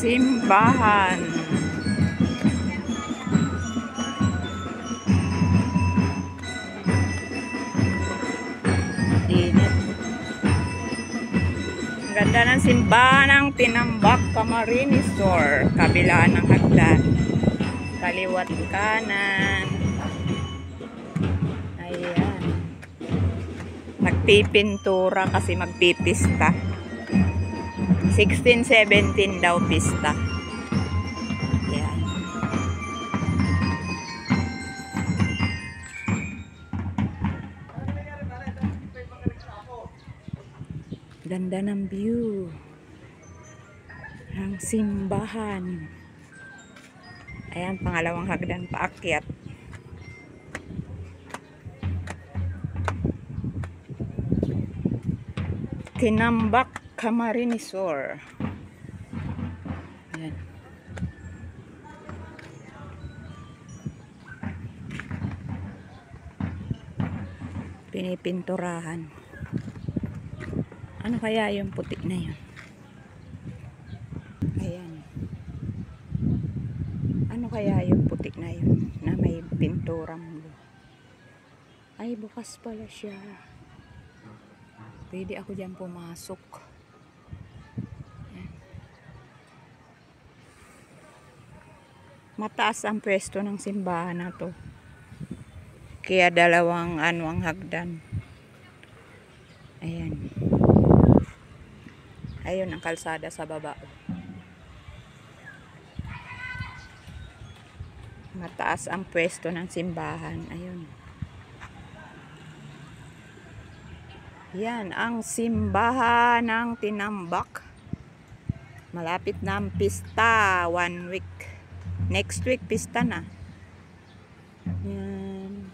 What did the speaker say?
simbahan. Init. Ang ganda ng simbahan ng Tinambak Camarines Sur. Kabilaan ng hagdan. Kaliwat kanan. Ayan. Nagpipintura kasi magpipista. 16-17 daw pista. Ayan. Ganda ng view ng simbahan. Ayan, pangalawang hagdan paakyat. Tinambak Camarines Sur. Ayan. Pinipinturahan. Ano kaya yung puti na yun? Ayan. Ano kaya yung puti na yun na may pinturang blue? Ay, bukas pala siya. Pwede ako dyan pumasok. Ayan. Mataas ang pwesto ng simbahan na to. Kaya dalawang ang hagdan. Ayan. Ayun ang kalsada sa baba. Mataas ang pwesto ng simbahan. Ayun. Yan ang simbahan ng Tinambak. Malapit na ang pista. 1 week. Next week pista na. Yan.